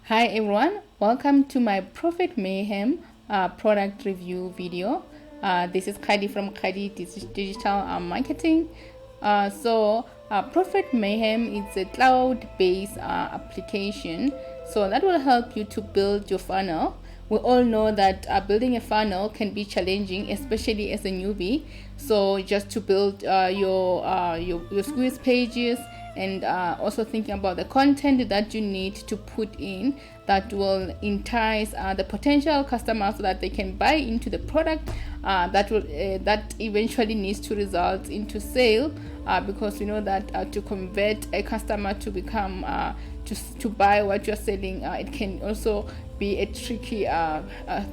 Hi everyone, welcome to my Profit Mayhem product review video. This is Kadi from Kadi Digital Marketing. Profit Mayhem is a cloud-based application, so that will help you to build your funnel. We all know that building a funnel can be challenging, especially as a newbie. So just to build your squeeze pages, and also thinking about the content that you need to put in that will entice the potential customers so that they can buy into the product that eventually needs to result into sale, because we know that to convert a customer to become to buy what you're selling, it can also be a tricky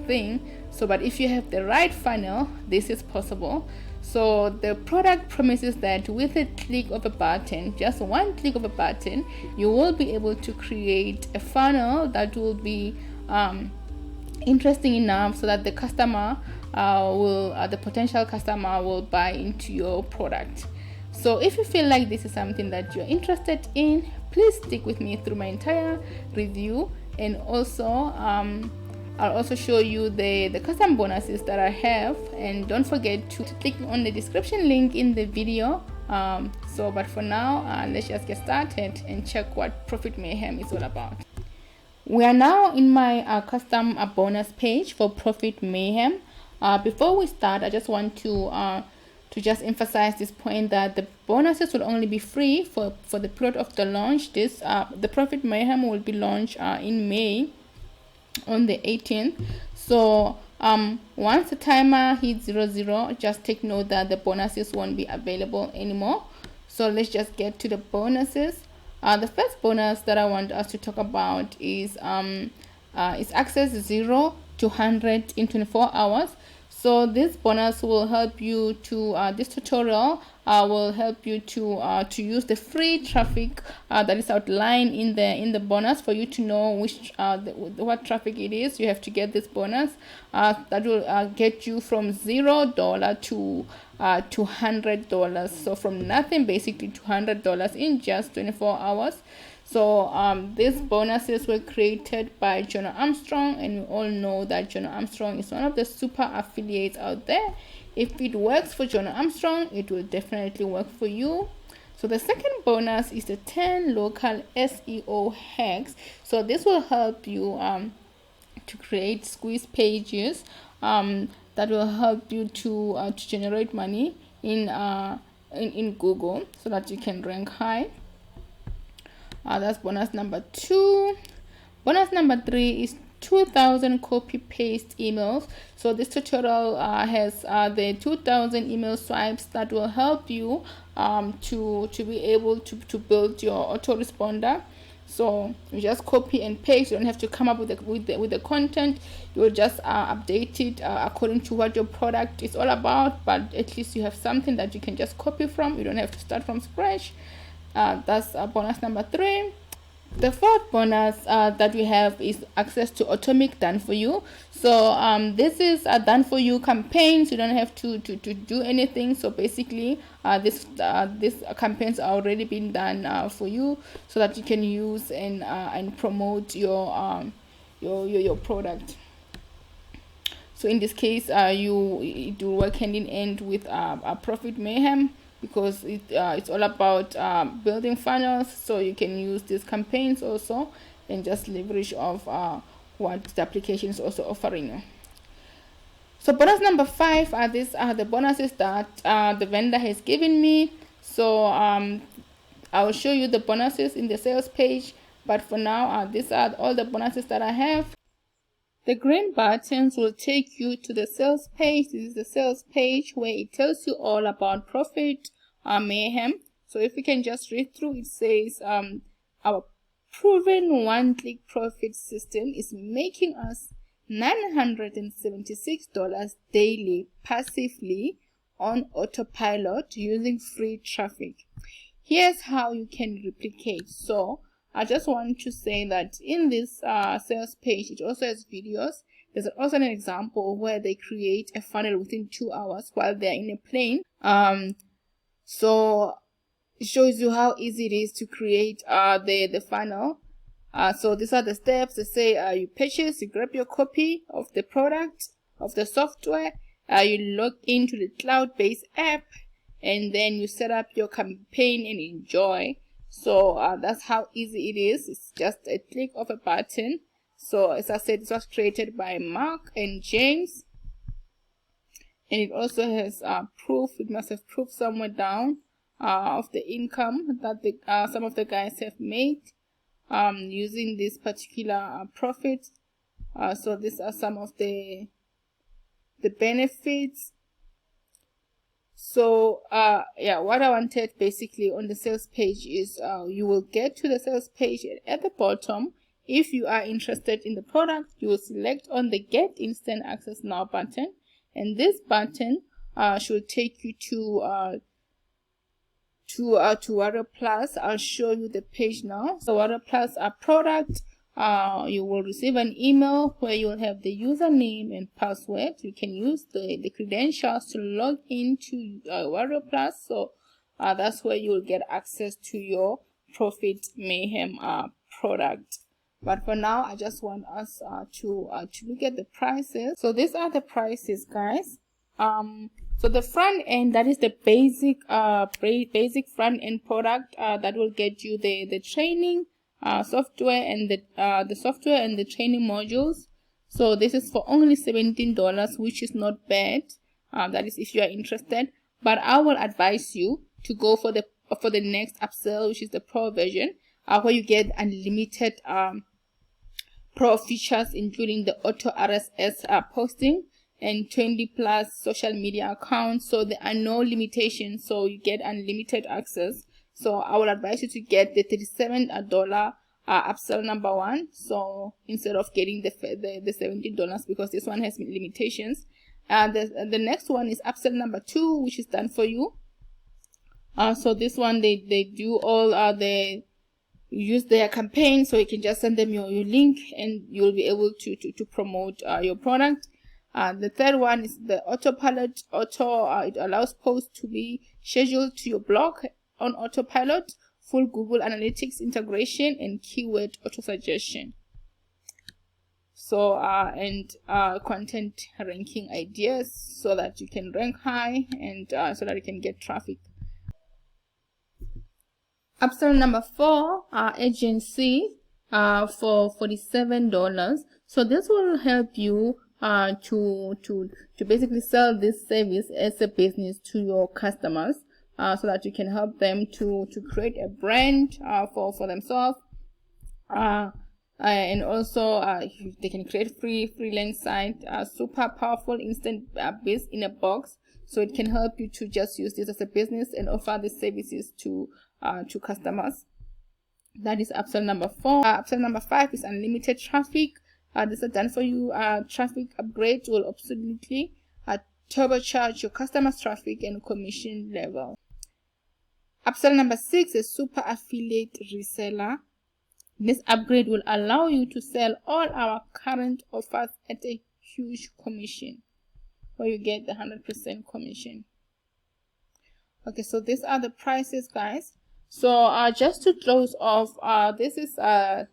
thing. So but if you have the right funnel, this is possible. So the product promises that with a click of a button, just one click of a button, you will be able to create a funnel that will be interesting enough so that the customer the potential customer will buy into your product. So if you feel like this is something that you're interested in, please stick with me through my entire review, and also I'll also show you the custom bonuses that I have, and don't forget to click on the description link in the video. But for now, let's just get started and check what Profit Mayhem is all about. We are now in my custom bonus page for Profit Mayhem. Before we start, I just want to just emphasize this point that the bonuses will only be free for the period of the launch. The Profit Mayhem will be launched in May on the 18th. So once the timer hits 00, just take note that the bonuses won't be available anymore. So let's just get to the bonuses. The first bonus that I want us to talk about is access 0 to 100 in 24 hours. So this bonus will help you to this tutorial will help you to use the free traffic that is outlined in the bonus. For you to know which what traffic it is, you have to get this bonus that will get you from $0 to $100. So from nothing basically to $100 in just 24 hours. So these bonuses were created by John Armstrong, and we all know that John Armstrong is one of the super affiliates out there. If it works for John Armstrong, it will definitely work for you. So the second bonus is the 10 local SEO hacks. So this will help you to create squeeze pages that will help you to generate money in Google so that you can rank high. That's bonus number 2. Bonus number 3 is 2,000 copy paste emails. So this tutorial has the 2,000 email swipes that will help you to be able to build your autoresponder. So you just copy and paste. You don't have to come up with the content. You will just update it according to what your product is all about, but at least you have something that you can just copy from. You don't have to start from scratch. That's bonus number 3. The fourth bonus that we have is access to Atomic Done For You. So this is a done for you campaigns. You don't have to do anything. So basically this campaigns are already been done for you, so that you can use and promote your product. So in this case, it will work hand in hand with Profit Mayhem, because it's all about building funnels. So you can use these campaigns also and just leverage of what the application is also offering you. So bonus number 5, these are the bonuses that the vendor has given me. So I will show you the bonuses in the sales page, but for now these are all the bonuses that I have. The green buttons will take you to the sales page. This is the sales page where it tells you all about Profit Mayhem. So if you can just read through, it says our proven one-click profit system is making us $976 daily passively on autopilot using free traffic. Here's how you can replicate. So I just want to say that in this sales page, it also has videos. There's also an example where they create a funnel within 2 hours while they're in a plane. So it shows you how easy it is to create the funnel So these are the steps. They say you purchase, you grab your copy of the product, of the software, you log into the cloud-based app, and then you set up your campaign and enjoy. So that's how easy it is. It's just a click of a button. So as I said, it was created by Mark and James, and it also has proof. It must have proof somewhere down of the income that some of the guys have made using this particular profit. So these are some of the benefits. So yeah, what I wanted basically on the sales page is you will get to the sales page, and at the bottom, if you are interested in the product, you will select on the Get Instant Access Now button, and this button should take you to Warrior Plus. I'll show you the page now. So Warrior Plus product, you will receive an email where you will have the username and password. You can use the credentials to log into Warrior Plus. So that's where you will get access to your Profit Mayhem product. But for now, I just want us to look at the prices. So these are the prices, guys. So the front end, that is the basic front end product that will get you the training software and the software and the training modules. So this is for only $17, which is not bad. That is if you are interested. But I will advise you to go for the next upsell, which is the Pro version, where you get unlimited Pro features, including the auto RSS posting and 20 plus social media accounts. So there are no limitations, so you get unlimited access. So I will advise you to get the $37 upsell number 1. So instead of getting the $17, because this one has limitations. The next one is upsell number 2, which is done for you. So this one, they do all use their campaign, so you can just send them your link and you'll be able to promote your product. The third one is the autopilot. It allows posts to be scheduled to your blog on autopilot, full Google Analytics integration, and keyword auto suggestion. So and content ranking ideas, so that you can rank high and so that you can get traffic. Upsell number 4, agency for $47. So this will help you to basically sell this service as a business to your customers, so that you can help them to create a brand for themselves, and also they can create freelance site, super powerful instant biz in a box. So it can help you to just use this as a business and offer these services to customers. That is upsell number 4. Upsell number 5 is unlimited traffic. This is done for you. Traffic upgrade will absolutely turbocharge your customers' traffic and commission level. Upsell number 6 is super affiliate reseller. This upgrade will allow you to sell all our current offers at a huge commission, where you get the 100% commission. Okay, so these are the prices, guys. So just to close off, this is a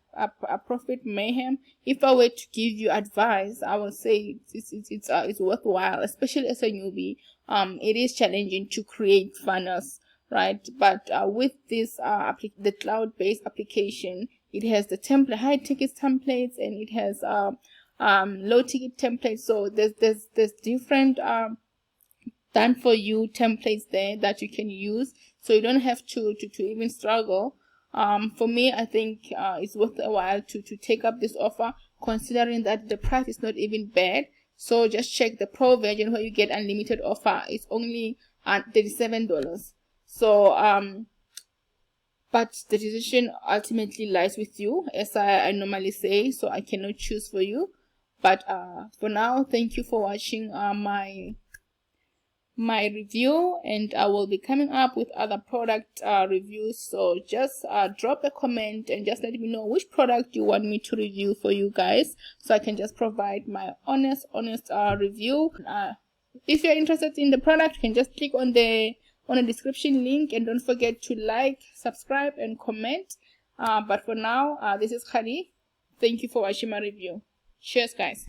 Profit Mayhem. If I were to give you advice, I would say it's worthwhile, especially as a newbie. It is challenging to create funnels, right? But with this the cloud-based application, it has the high ticket templates, and it has low ticket templates. So there's different done for you templates there that you can use, so you don't have to even struggle. For me, I think it's worth a while to take up this offer, considering that the price is not even bad. So just check the Pro version, where you get unlimited offer. It's only $37. So but the decision ultimately lies with you, as I normally say, so I cannot choose for you. But for now, thank you for watching my review, and I will be coming up with other product reviews. So just drop a comment and just let me know which product you want me to review for you guys, so I can just provide my honest review. If you're interested in the product, you can just click on the description link, and don't forget to like, subscribe, and comment. But for now, this is Khadi. Thank you for watching my review. Cheers, guys.